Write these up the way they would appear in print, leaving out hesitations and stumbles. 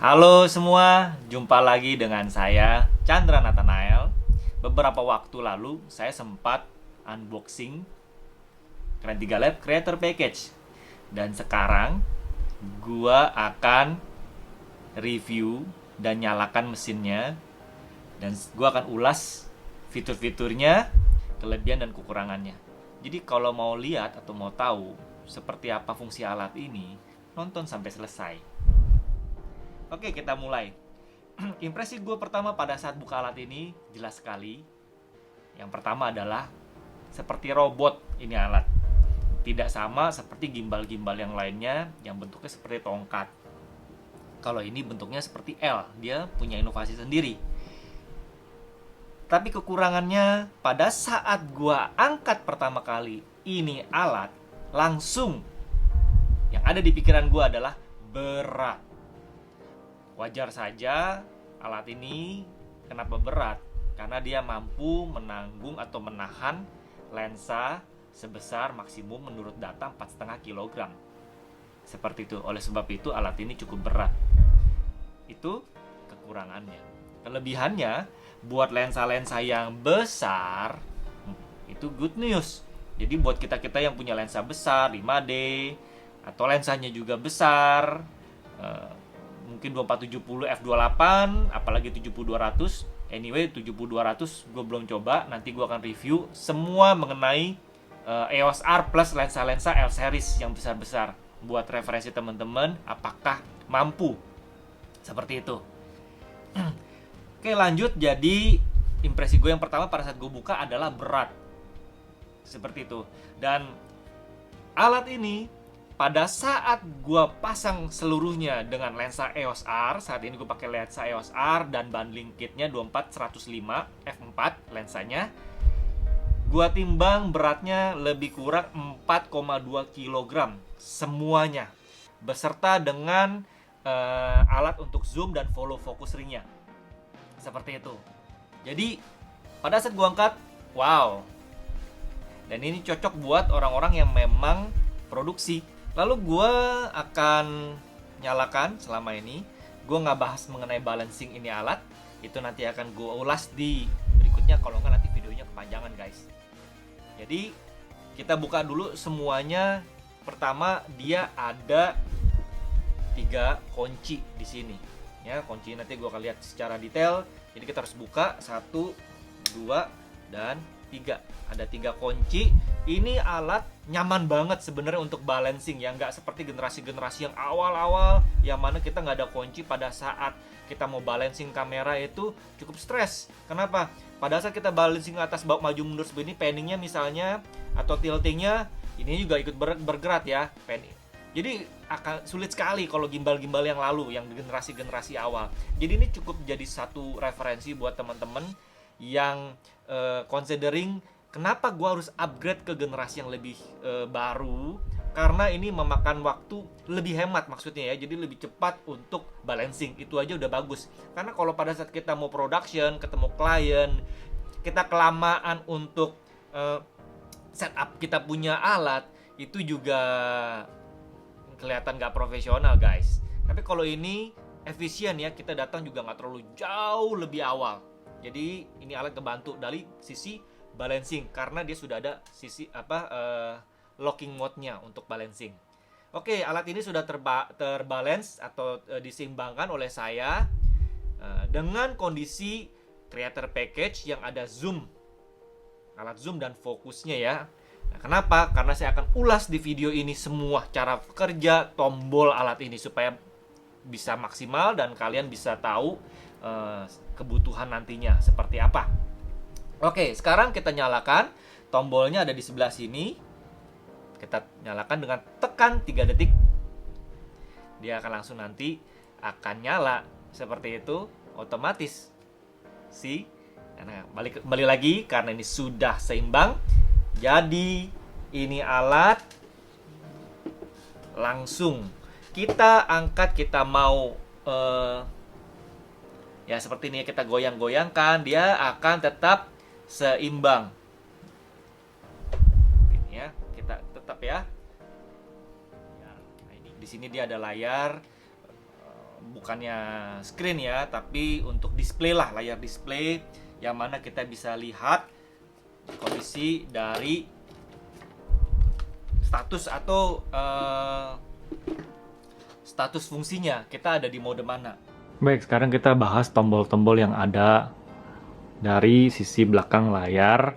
Halo semua, jumpa lagi dengan saya Chandra Nathanael. Beberapa waktu lalu saya sempat unboxing Keren 3 Lab Creator Package. Dan sekarang gua akan review dan nyalakan mesinnya, dan gua akan ulas fitur-fiturnya, kelebihan dan kekurangannya. Jadi kalau mau lihat atau mau tahu seperti apa fungsi alat ini, nonton sampai selesai. Oke, kita mulai. Impresi gue pertama pada saat buka alat ini jelas sekali. Yang pertama adalah seperti robot ini alat. Tidak sama seperti gimbal-gimbal yang lainnya yang bentuknya seperti tongkat. Kalau ini bentuknya seperti L, dia punya inovasi sendiri. Tapi kekurangannya pada saat gue angkat pertama kali ini alat, langsung yang ada di pikiran gue adalah berat. Wajar saja alat ini kenapa berat, karena dia mampu menanggung atau menahan lensa sebesar maksimum menurut data 4,5 kg. Seperti itu. Oleh sebab itu alat ini cukup berat. Itu kekurangannya. Kelebihannya, buat lensa-lensa yang besar itu good news. Jadi buat kita-kita yang punya lensa besar 5D atau lensanya juga besar, mungkin 2470 f2.8, apalagi 7200. Anyway, 7200 gue belum coba, nanti gue akan review semua mengenai EOS R plus lensa-lensa L series yang besar-besar, buat referensi teman-teman apakah mampu seperti itu. Oke, lanjut. Jadi impresi gue yang pertama pada saat gue buka adalah berat, seperti itu. Dan alat ini pada saat gue pasang seluruhnya dengan lensa EOS R, saat ini gue pakai lensa EOS R dan bundling kitnya 24-105 f4 lensanya, gue timbang beratnya lebih kurang 4,2 kg semuanya, beserta dengan alat untuk zoom dan follow focus ringnya, seperti itu. Jadi pada saat gue angkat, wow, dan ini cocok buat orang-orang yang memang produksi. Lalu gue akan nyalakan. Selama ini gue nggak bahas mengenai balancing ini alat, itu nanti akan gue ulas di berikutnya, kalau nggak nanti videonya kepanjangan guys. Jadi kita buka dulu semuanya. Pertama, dia ada 3 kunci di sini ya. Kunci nanti gue akan lihat secara detail. Jadi kita harus buka 1, 2, dan 3. Ada 3 kunci. Ini alat nyaman banget sebenarnya untuk balancing ya, nggak seperti generasi-generasi yang awal-awal yang mana kita nggak ada kunci. Pada saat kita mau balancing kamera itu cukup stres. Kenapa? Pada saat kita balancing atas bawah maju mundur seperti ini, panningnya misalnya atau tiltingnya ini juga ikut bergerak ya, panning. Jadi akan sulit sekali kalau gimbal-gimbal yang lalu, yang generasi-generasi awal. Jadi ini cukup jadi satu referensi buat teman-teman yang considering kenapa gue harus upgrade ke generasi yang lebih baru. Karena ini memakan waktu lebih hemat maksudnya ya. Jadi lebih cepat untuk balancing. Itu aja udah bagus. Karena kalau pada saat kita mau production, ketemu klien, kita kelamaan untuk setup kita punya alat, itu juga kelihatan gak profesional guys. Tapi kalau ini efisien ya, kita datang juga gak terlalu jauh lebih awal. Jadi ini alat kebantu dari sisi balancing, karena dia sudah ada sisi locking mode-nya untuk balancing. Oke, alat ini sudah terbalance atau diseimbangkan oleh saya dengan kondisi creator package yang ada zoom, alat zoom dan fokusnya ya. Nah, kenapa? Karena saya akan ulas di video ini semua cara kerja tombol alat ini supaya bisa maksimal dan kalian bisa tahu kebutuhan nantinya seperti apa. Oke, sekarang kita nyalakan. Tombolnya ada di sebelah sini. Kita nyalakan dengan tekan 3 detik. Dia akan langsung nanti akan nyala seperti itu otomatis. Nah, kembali lagi karena ini sudah seimbang. Jadi ini alat langsung kita angkat, kita mau ya seperti ini, kita goyang-goyangkan, dia akan tetap seimbang. Ini ya, kita tetap ya. Nah, ini di sini dia ada layar bukannya screen ya, tapi untuk display lah, layar display yang mana kita bisa lihat kondisi dari status atau status fungsinya, kita ada di mode mana. Baik, sekarang kita bahas tombol-tombol yang ada dari sisi belakang layar.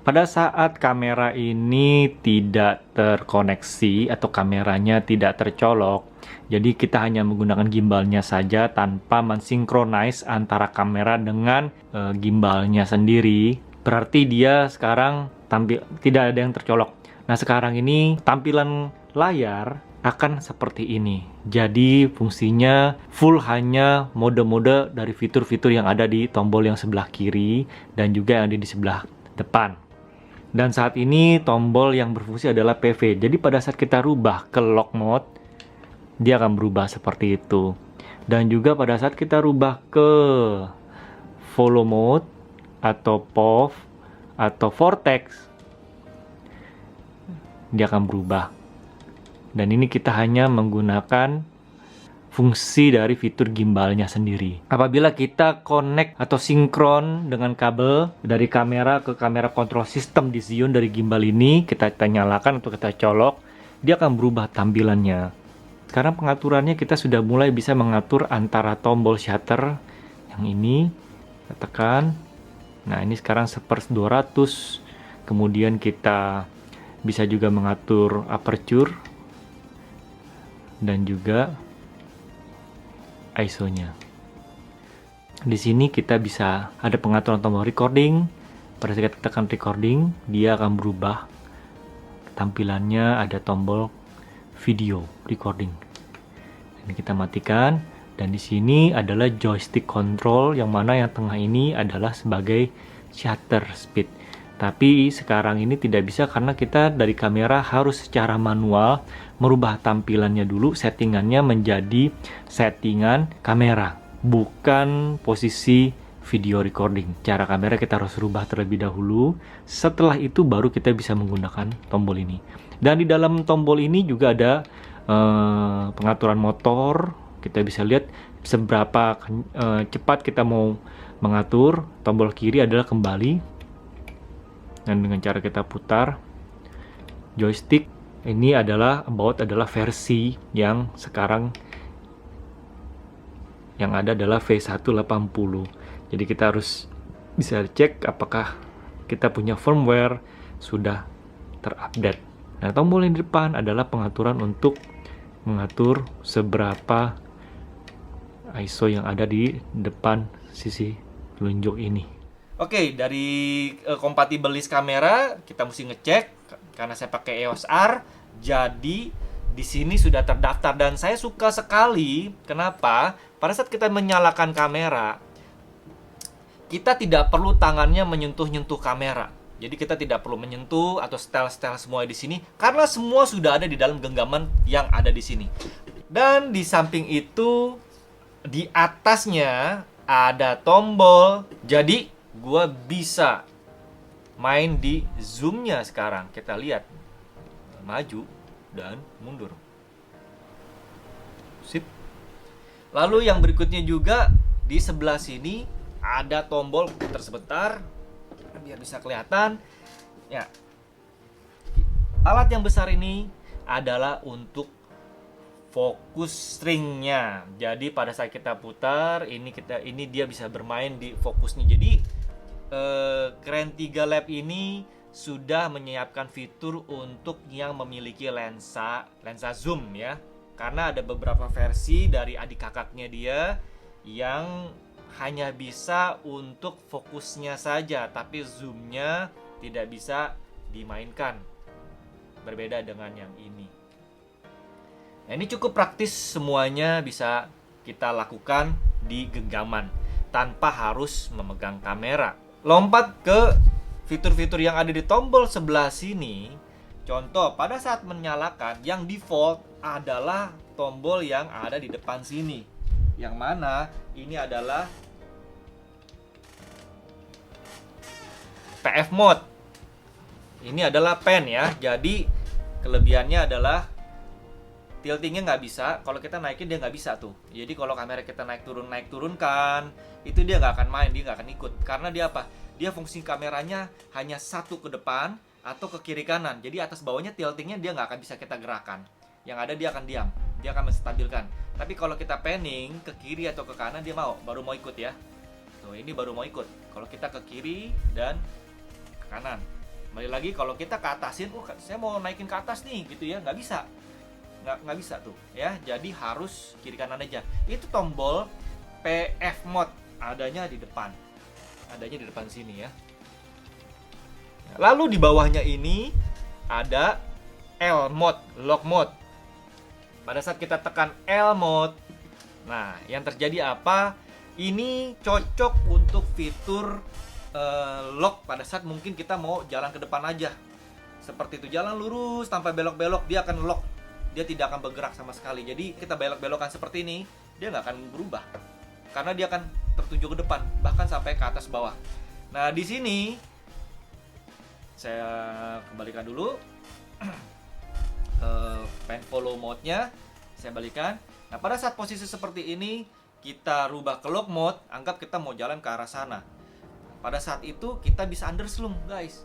Pada saat kamera ini tidak terkoneksi atau kameranya tidak tercolok, jadi kita hanya menggunakan gimbalnya saja tanpa mensinkronize antara kamera dengan gimbalnya sendiri. Berarti dia sekarang tidak ada yang tercolok. Nah, sekarang ini tampilan layar akan seperti ini. Jadi fungsinya full hanya mode-mode dari fitur-fitur yang ada di tombol yang sebelah kiri dan juga yang ada di sebelah depan. Dan saat ini tombol yang berfungsi adalah PV. Jadi pada saat kita rubah ke lock mode, dia akan berubah seperti itu. Dan juga pada saat kita rubah ke follow mode atau POV atau vortex, dia akan berubah. Dan ini kita hanya menggunakan fungsi dari fitur gimbalnya sendiri. Apabila kita connect atau sinkron dengan kabel dari kamera ke kamera kontrol sistem di Zhiyun dari gimbal ini, kita nyalakan atau kita colok, dia akan berubah tampilannya. Sekarang pengaturannya kita sudah mulai bisa mengatur antara tombol shutter yang ini, kita tekan. Nah, ini sekarang 1/200. Kemudian kita bisa juga mengatur aperture dan juga ISO-nya. Di sini kita bisa ada pengaturan tombol recording. Pada saat kita tekan recording, dia akan berubah tampilannya, ada tombol video recording. Ini kita matikan, dan di sini adalah joystick control yang mana yang tengah ini adalah sebagai shutter speed. Tapi sekarang ini tidak bisa karena kita dari kamera harus secara manual merubah tampilannya dulu, settingannya menjadi settingan kamera, bukan posisi video recording. Cara kamera kita harus rubah terlebih dahulu, setelah itu baru kita bisa menggunakan tombol ini. Dan di dalam tombol ini juga ada pengaturan motor, kita bisa lihat seberapa cepat kita mau mengatur. Tombol kiri adalah kembali, dan dengan cara kita putar joystick, ini adalah versi yang sekarang yang ada adalah V180. Jadi kita harus bisa cek apakah kita punya firmware sudah terupdate. Nah, tombol yang di depan adalah pengaturan untuk mengatur seberapa ISO yang ada di depan sisi telunjuk ini. Oke, dari compatible list kamera kita mesti ngecek karena saya pakai EOS R. Jadi di sini sudah terdaftar dan saya suka sekali. Kenapa? Pada saat kita menyalakan kamera, kita tidak perlu tangannya menyentuh-nyentuh kamera. Jadi kita tidak perlu menyentuh atau setel-setel semua di sini karena semua sudah ada di dalam genggaman yang ada di sini. Dan di samping itu di atasnya ada tombol. Jadi gua bisa main di zoomnya sekarang. Kita lihat maju dan mundur. Sip. Lalu yang berikutnya juga di sebelah sini ada tombol, putar sebentar biar bisa kelihatan. Ya. Alat yang besar ini adalah untuk fokus stringnya. Jadi pada saat kita putar ini dia bisa bermain di fokusnya. Jadi Kren 3 Lab ini sudah menyiapkan fitur untuk yang memiliki lensa zoom ya. Karena ada beberapa versi dari adik kakaknya dia yang hanya bisa untuk fokusnya saja, tapi zoomnya tidak bisa dimainkan. Berbeda dengan yang ini. Nah, ini cukup praktis, semuanya bisa kita lakukan di genggaman tanpa harus memegang kamera. Lompat ke fitur-fitur yang ada di tombol sebelah sini. Contoh, pada saat menyalakan, yang default adalah tombol yang ada di depan sini. Yang mana ini adalah PF mode. Ini adalah pen ya. Jadi kelebihannya adalah tiltingnya nggak bisa. Kalau kita naikin dia nggak bisa tuh. Jadi kalau kamera kita naik turun kan, itu dia nggak akan main, dia nggak akan ikut. Karena dia apa? Dia fungsi kameranya hanya satu ke depan atau ke kiri kanan. Jadi atas bawahnya tiltingnya dia nggak akan bisa kita gerakan. Yang ada dia akan diam, dia akan menstabilkan. Tapi kalau kita panning ke kiri atau ke kanan dia baru mau ikut ya. Tuh ini baru mau ikut. Kalau kita ke kiri dan ke kanan. Kembali lagi kalau kita ke atasin, saya mau naikin ke atas nih gitu ya, nggak bisa. Nggak bisa tuh ya, jadi harus kiri kanan aja. Itu tombol PF mode adanya di depan sini ya. Lalu di bawahnya ini ada L mode, lock mode. Pada saat kita tekan L mode, nah yang terjadi apa? Ini cocok untuk fitur lock pada saat mungkin kita mau jalan ke depan aja. Seperti itu, jalan lurus tanpa belok-belok, dia akan lock. Dia tidak akan bergerak sama sekali. Jadi kita belok-belokan seperti ini, dia nggak akan berubah. Karena dia akan tertuju ke depan, bahkan sampai ke atas bawah. Nah, di sini saya kembalikan dulu. Pen follow mode-nya saya balikan. Nah, pada saat posisi seperti ini, kita rubah ke lock mode, anggap kita mau jalan ke arah sana. Pada saat itu kita bisa undersloom, guys.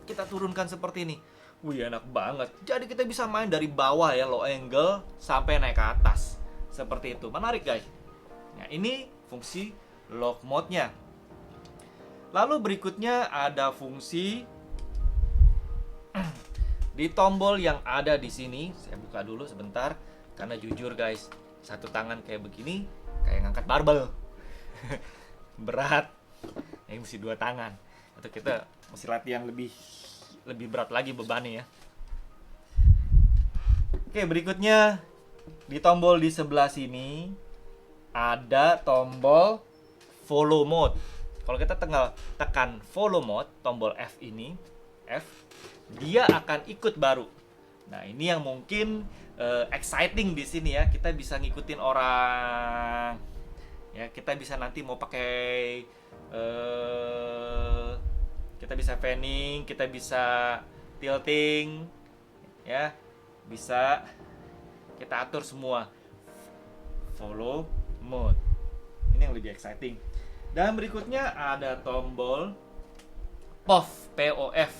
Kita turunkan seperti ini. Wih, enak banget. Jadi kita bisa main dari bawah ya, low angle sampai naik ke atas. Seperti itu. Menarik, guys. Nah, ini fungsi lock mode-nya. Lalu berikutnya ada fungsi di tombol yang ada di sini. Saya buka dulu sebentar karena jujur, guys, satu tangan kayak begini kayak ngangkat barbel. Berat. Ini mesti dua tangan. Atau kita mesti latihan lebih berat lagi bebannya ya. Oke, berikutnya di tombol di sebelah sini ada tombol follow mode. Kalau kita tekan follow mode, tombol F ini, dia akan ikut baru. Nah, ini yang mungkin exciting di sini ya. Kita bisa ngikutin orang. Ya, kita bisa nanti mau pakai kita bisa panning, kita bisa tilting, ya, bisa kita atur semua. Follow mode. Ini yang lebih exciting. Dan berikutnya ada tombol POF.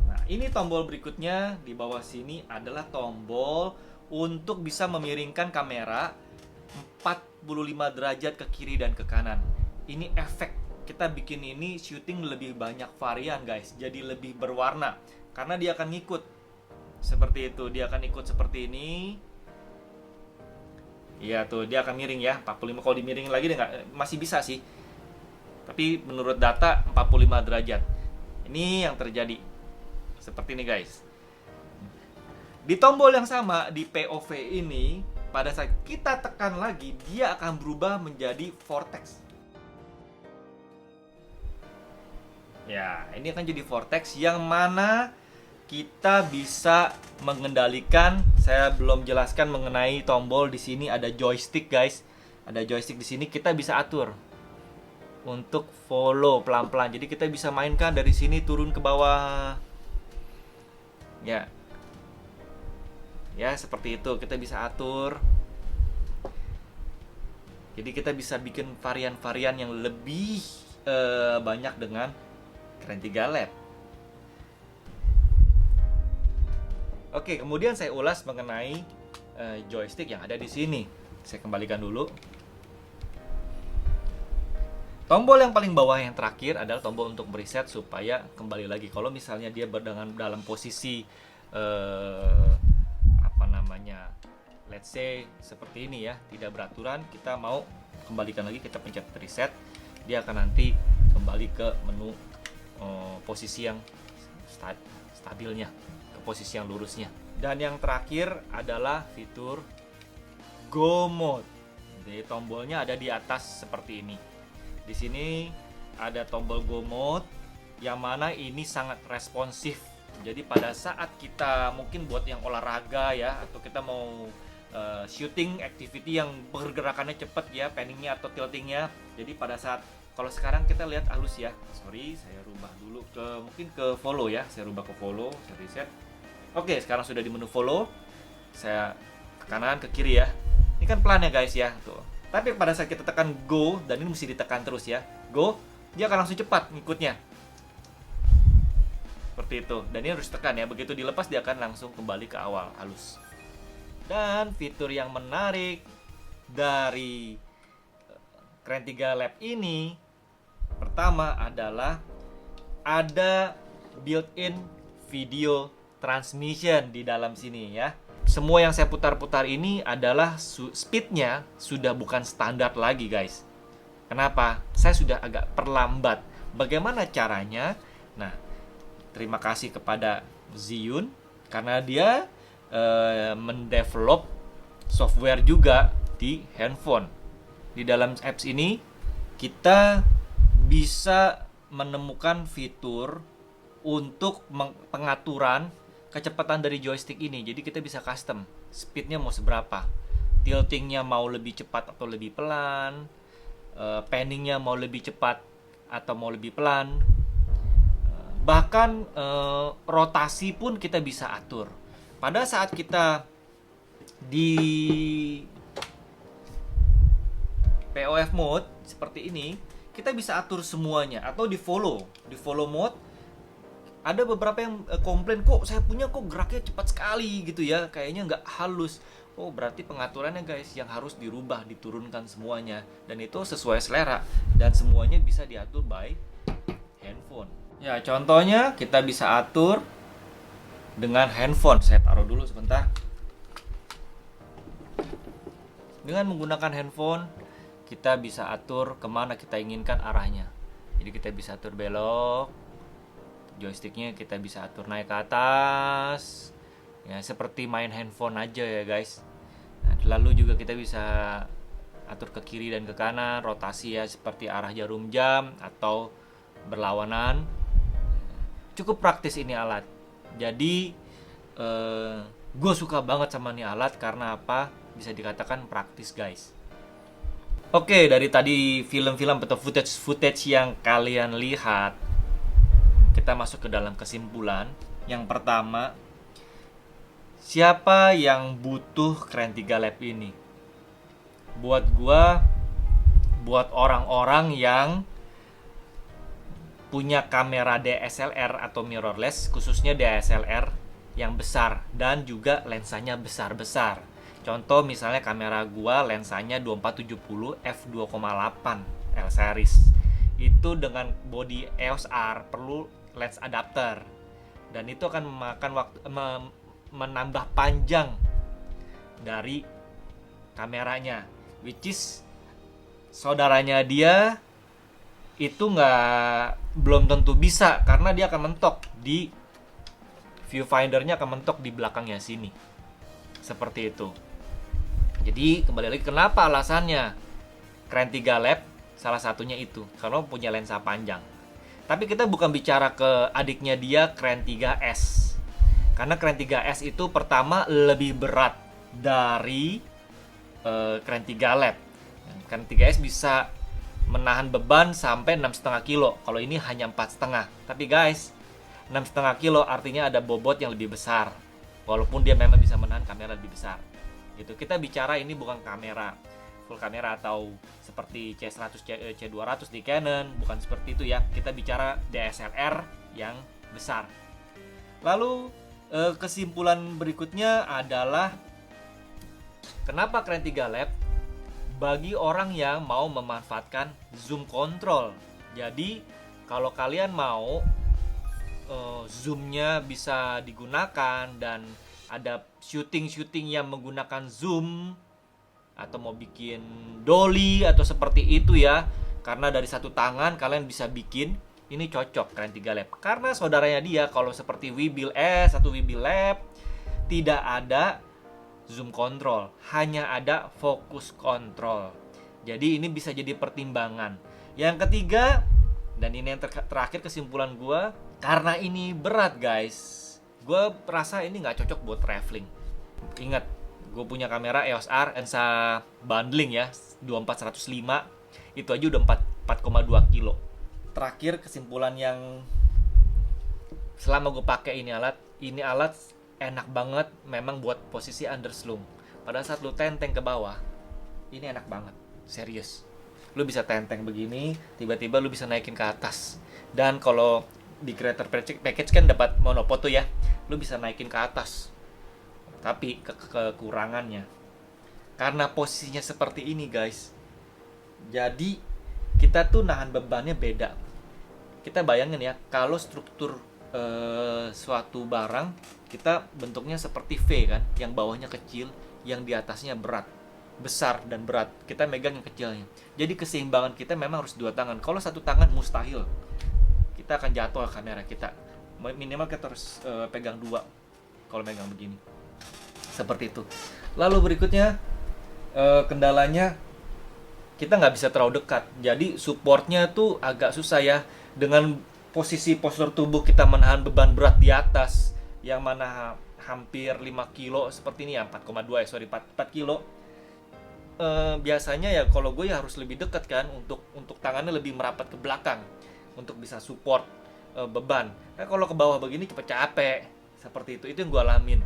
Nah, ini tombol berikutnya di bawah sini adalah tombol untuk bisa memiringkan kamera 45 derajat ke kiri dan ke kanan. Ini efek. Kita bikin ini syuting lebih banyak varian, guys. Jadi lebih berwarna karena dia akan ngikut. Seperti itu, dia akan ikut seperti ini. Iya tuh, dia akan miring ya. 45, kalau dimiringin lagi dia masih bisa sih. Tapi menurut data 45 derajat. Ini yang terjadi. Seperti ini, guys. Di tombol yang sama di POV ini, pada saat kita tekan lagi, dia akan berubah menjadi vortex. Ya, ini akan jadi vortex yang mana kita bisa mengendalikan. Saya belum jelaskan mengenai tombol di sini ada joystick, guys. Ada joystick di sini, kita bisa atur untuk follow pelan-pelan. Jadi kita bisa mainkan dari sini turun ke bawah. Ya. Ya, seperti itu kita bisa atur. Jadi kita bisa bikin varian-varian yang lebih banyak dengan Keren 3 LED. Oke, kemudian saya ulas mengenai joystick yang ada di sini. Saya kembalikan dulu. Tombol yang paling bawah yang terakhir adalah tombol untuk preset supaya kembali lagi. Kalau misalnya dia dalam posisi let's say seperti ini ya, tidak beraturan, kita mau kembalikan lagi, kita pencet reset, dia akan nanti kembali ke menu posisi yang stabilnya, ke posisi yang lurusnya. Dan yang terakhir adalah fitur Go Mode. Jadi tombolnya ada di atas seperti ini. Di sini ada tombol Go Mode yang mana ini sangat responsif. Jadi pada saat kita mungkin buat yang olahraga ya, atau kita mau shooting activity yang pergerakannya cepat ya, panningnya atau tiltingnya. Jadi pada saat, kalau sekarang kita lihat halus ya. Sorry, saya rubah dulu mungkin ke follow ya. Saya rubah ke follow, saya reset. Oke, sekarang sudah di menu follow. Saya ke kanan, ke kiri ya. Ini kan pelan ya guys ya, tuh. Tapi pada saat kita tekan go, dan ini mesti ditekan terus ya, go, dia akan langsung cepat ngikutnya. Seperti itu. Dan ini harus tekan ya, begitu dilepas dia akan langsung kembali ke awal, halus. Dan fitur yang menarik dari Kren 3 Lab ini, pertama adalah ada built-in video transmission di dalam sini ya. Semua yang saya putar-putar ini adalah speednya sudah bukan standar lagi guys. Kenapa? Saya sudah agak perlambat. Bagaimana caranya? Nah, terima kasih kepada Zhiyun karena dia mendevelop software juga di handphone. Di dalam apps ini kita bisa menemukan fitur untuk pengaturan kecepatan dari joystick ini. Jadi kita bisa custom speednya mau seberapa, tiltingnya mau lebih cepat atau lebih pelan, panningnya mau lebih cepat atau mau lebih pelan, bahkan rotasi pun kita bisa atur. Pada saat kita di POF mode seperti ini, kita bisa atur semuanya. Atau di follow mode, ada beberapa yang komplain, kok saya punya kok geraknya cepat sekali gitu ya, kayaknya nggak halus. Oh, berarti pengaturannya guys yang harus dirubah, diturunkan semuanya. Dan itu sesuai selera, dan semuanya bisa diatur by handphone. Ya, contohnya kita bisa atur dengan handphone. Saya taruh dulu sebentar. Dengan menggunakan handphone, kita bisa atur kemana kita inginkan arahnya. Jadi kita bisa atur belok, joysticknya kita bisa atur naik ke atas ya, seperti main handphone aja ya guys. Nah, lalu juga kita bisa atur ke kiri dan ke kanan, rotasi ya seperti arah jarum jam atau berlawanan. Cukup praktis ini alat. Jadi gue suka banget sama ini alat karena apa? Bisa dikatakan praktis guys. Oke, dari tadi film-film atau footage yang kalian lihat, kita masuk ke dalam kesimpulan. Yang pertama, siapa yang butuh Kren 3 Lab ini? Buat gua, buat orang-orang yang punya kamera DSLR atau mirrorless, khususnya DSLR yang besar dan juga lensanya besar-besar. Contoh misalnya kamera gua lensanya 2470 f2,8 L series. Itu dengan body EOS R perlu lens adapter, dan itu akan memakan waktu, menambah panjang dari kameranya, which is saudaranya dia itu belum tentu bisa karena dia akan mentok di viewfindernya, akan mentok di belakangnya sini seperti itu. Jadi kembali lagi kenapa alasannya Kren 3 Lab, salah satunya itu karena punya lensa panjang. Tapi kita bukan bicara ke adiknya dia, Kren 3S. Karena Kren 3S itu pertama lebih berat dari Kren 3 Lab. Kren 3S bisa menahan beban sampai 6,5 kilo. Kalau ini hanya 4,5. Tapi guys, 6,5 kilo artinya ada bobot yang lebih besar. Walaupun dia memang bisa menahan kamera lebih besar. Gitu. Kita bicara ini bukan kamera full kamera atau seperti C100, C200 di Canon, bukan seperti itu ya. Kita bicara DSLR yang besar. Lalu kesimpulan berikutnya adalah kenapa Kren 3 Lab bagi orang yang mau memanfaatkan zoom control. Jadi kalau kalian mau zoomnya bisa digunakan dan ada syuting yang menggunakan zoom, atau mau bikin dolly atau seperti itu ya, karena dari satu tangan kalian bisa bikin, ini cocok Kren 3 Lab. Karena saudaranya dia kalau seperti Weebill S atau Weebill Lab tidak ada zoom control, hanya ada focus control. Jadi ini bisa jadi pertimbangan. Yang ketiga, dan ini yang terakhir kesimpulan gue, karena ini berat guys, gue rasa ini nggak cocok buat traveling. Ingat, gue punya kamera EOS R lensa bundling ya 24-105, itu aja udah 4,2 kilo. Terakhir kesimpulan yang selama gue pakai ini alat enak banget memang buat posisi underslung. Pada saat lu tenteng ke bawah, ini enak banget, serius. Lu bisa tenteng begini, tiba-tiba lu bisa naikin ke atas. Dan kalau di creator package kan dapat monopod tuh ya, lu bisa naikin ke atas. Tapi kekurangannya, karena posisinya seperti ini guys, jadi kita tuh nahan bebannya beda. Kita bayangin ya, kalau struktur suatu barang, kita bentuknya seperti V kan, yang bawahnya kecil, yang di atasnya berat, besar dan berat. Kita megang yang kecilnya. Jadi keseimbangan kita memang harus dua tangan. Kalau satu tangan mustahil, kita akan jatuh kamera kita. Minimal kita harus pegang dua kalau megang begini. Seperti itu. Lalu berikutnya kendalanya, kita nggak bisa terlalu dekat. Jadi supportnya tuh agak susah ya. Dengan posisi postur tubuh kita menahan beban berat di atas, yang mana hampir 5 kilo seperti ini ya, 4,2 4 kilo. Biasanya ya kalau gue ya harus lebih dekat kan, untuk tangannya lebih merapat ke belakang untuk bisa support beban. Kalau ke bawah begini cepet capek. Seperti itu yang gue alamin.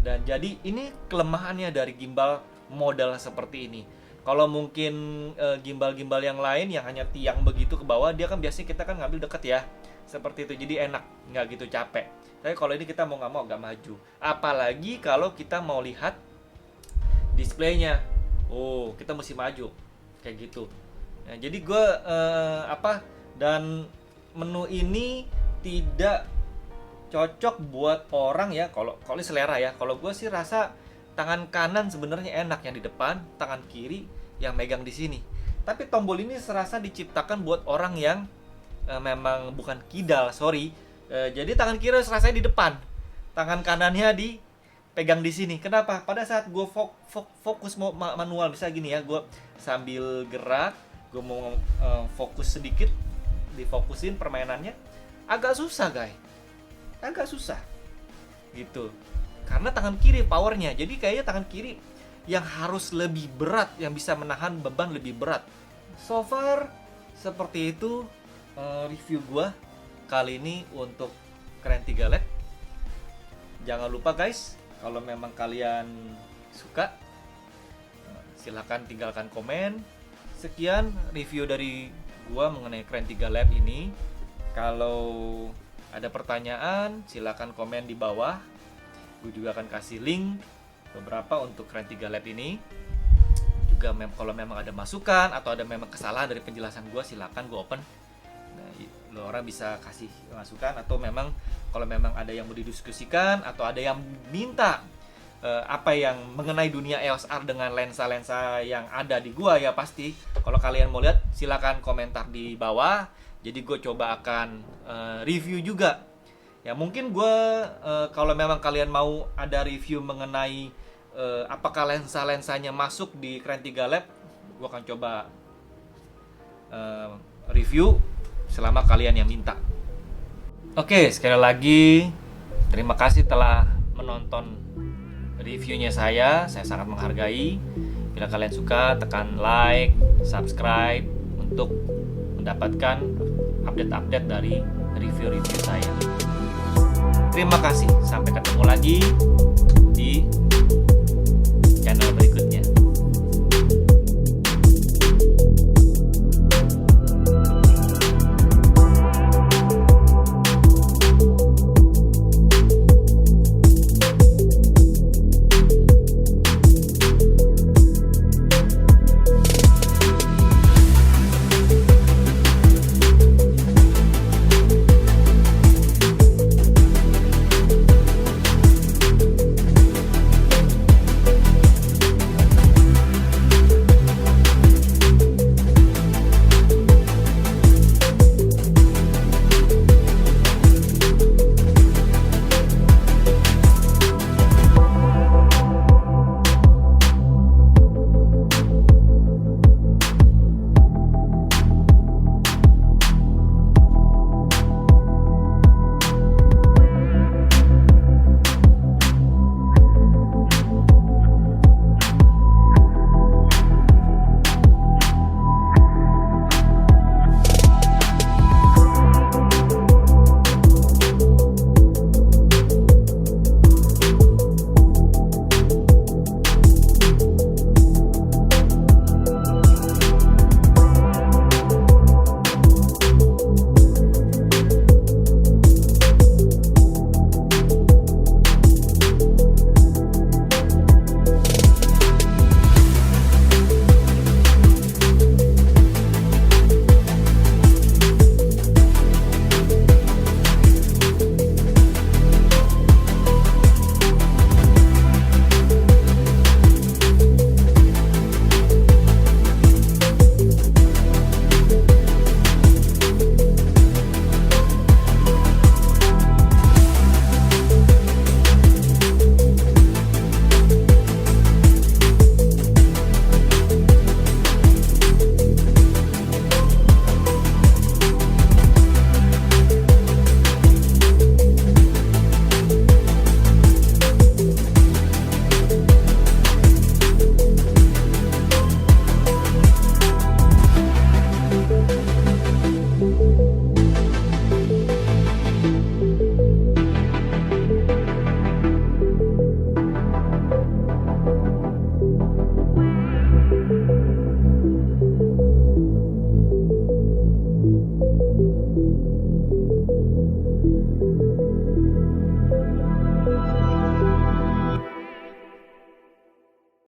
Dan jadi ini kelemahannya dari gimbal model seperti ini. Kalau mungkin gimbal-gimbal yang lain yang hanya tiang begitu ke bawah, dia kan biasanya kita kan ngambil deket ya, seperti itu, jadi enak, nggak gitu capek. Tapi kalau ini kita mau nggak mau agak maju. Apalagi kalau kita mau lihat displaynya, kita mesti maju kayak gitu. Nah, jadi gue dan menu ini tidak cocok buat orang ya, kalau selera ya. Kalau gue sih rasa tangan kanan sebenarnya enak yang di depan, tangan kiri yang megang di sini. Tapi tombol ini serasa diciptakan buat orang yang memang bukan kidal, jadi tangan kiri serasa di depan, tangan kanannya dipegang di sini. Kenapa? Pada saat gue fokus mau manual, bisa gini ya, gue sambil gerak, gue mau fokus sedikit, difokusin permainannya, agak susah guys, agak susah gitu. Karena tangan kiri powernya, jadi kayaknya tangan kiri yang harus lebih berat, yang bisa menahan beban lebih berat. So far seperti itu review gua kali ini untuk Kren 3 LED. Jangan lupa guys, kalau memang kalian suka, silahkan tinggalkan komen. Sekian review dari gua mengenai Kren 3 LED ini. Kalau ada pertanyaan, silahkan komen di bawah. Gue juga akan kasih link beberapa untuk Kren 3 LED ini. Juga kalau memang ada masukan atau ada memang kesalahan dari penjelasan gue, silakan gue open. Nah, lo orang bisa kasih masukan, atau memang kalau memang ada yang mau didiskusikan atau ada yang minta apa yang mengenai dunia EOS R dengan lensa-lensa yang ada di gua ya, pasti kalau kalian mau lihat silakan komentar di bawah. Jadi gue coba akan review juga. Ya mungkin gue kalau memang kalian mau ada review mengenai apakah lensa-lensanya masuk di Kren 3 LED, gue akan coba review selama kalian yang minta. Oke, sekali lagi terima kasih telah menonton reviewnya saya sangat menghargai. Bila kalian suka, tekan like, subscribe untuk mendapatkan update-update dari review-review saya. Terima kasih, sampai ketemu lagi di channel berikutnya.